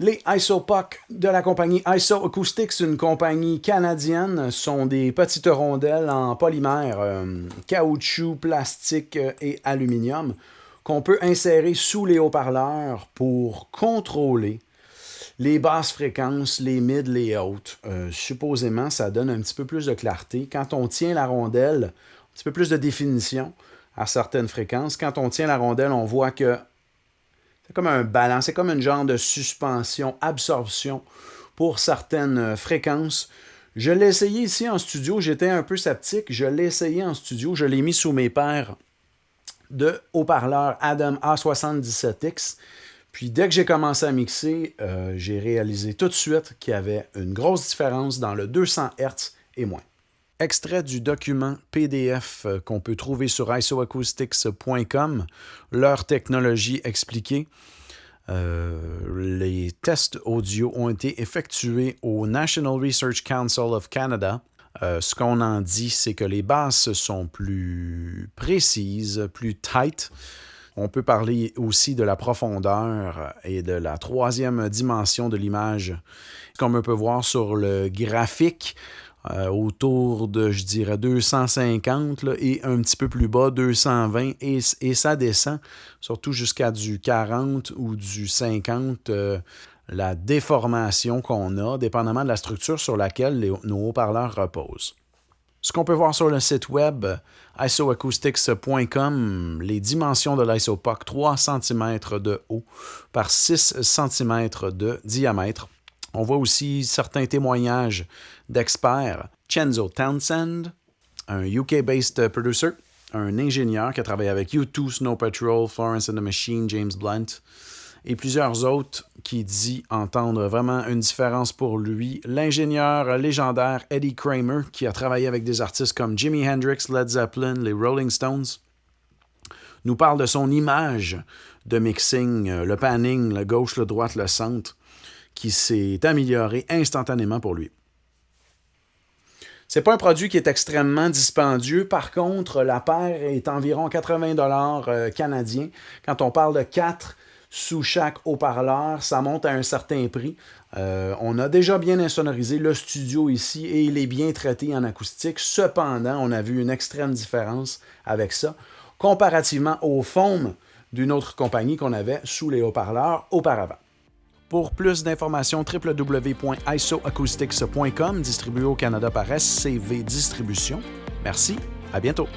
Les ISOPOC de la compagnie ISO Acoustics, une compagnie canadienne, sont des petites rondelles en polymère, caoutchouc, plastique et aluminium qu'on peut insérer sous les haut-parleurs pour contrôler les basses fréquences, les mids, les hautes. Supposément, ça donne un petit peu plus de clarté. Quand on tient la rondelle, un petit peu plus de définition à certaines fréquences. Quand on tient la rondelle, on voit que c'est comme un ballon, c'est comme une genre de suspension, absorption pour certaines fréquences. Je l'ai essayé ici en studio, j'étais un peu sceptique, je l'ai essayé en studio, je l'ai mis sous mes paires de haut-parleurs Adam A77X. Puis dès que j'ai commencé à mixer, j'ai réalisé tout de suite qu'il y avait une grosse différence dans le 200 Hz et moins. Extrait du document PDF qu'on peut trouver sur isoacoustics.com, leur technologie expliquée. Les tests audio ont été effectués au National Research Council of Canada. Ce qu'on en dit, c'est que les basses sont plus précises, plus tight. On peut parler aussi de la profondeur et de la troisième dimension de l'image. Comme on peut voir sur le graphique, autour de, je dirais, 250 là, et un petit peu plus bas, 220, et ça descend, surtout jusqu'à du 40 ou du 50, la déformation qu'on a, dépendamment de la structure sur laquelle nos haut-parleurs reposent. Ce qu'on peut voir sur le site web isoacoustics.com, les dimensions de l'ISOPOC, 3 cm de haut par 6 cm de diamètre. On voit aussi certains témoignages d'experts. Chenzo Townsend, un UK-based producer, un ingénieur qui a travaillé avec U2, Snow Patrol, Florence and the Machine, James Blunt, et plusieurs autres qui dit entendre vraiment une différence pour lui. L'ingénieur légendaire Eddie Kramer, qui a travaillé avec des artistes comme Jimi Hendrix, Led Zeppelin, les Rolling Stones, nous parle de son image de mixing, le panning, le gauche, le droite, le centre, qui s'est amélioré instantanément pour lui. C'est pas un produit qui est extrêmement dispendieux. Par contre, la paire est environ 80 $ canadiens. Quand on parle de 4 sous chaque haut-parleur, ça monte à un certain prix. On a déjà bien insonorisé le studio ici et il est bien traité en acoustique. Cependant, on a vu une extrême différence avec ça, comparativement au foam d'une autre compagnie qu'on avait sous les haut-parleurs auparavant. Pour plus d'informations, www.isoacoustics.com, distribué au Canada par SCV Distribution. Merci, à bientôt.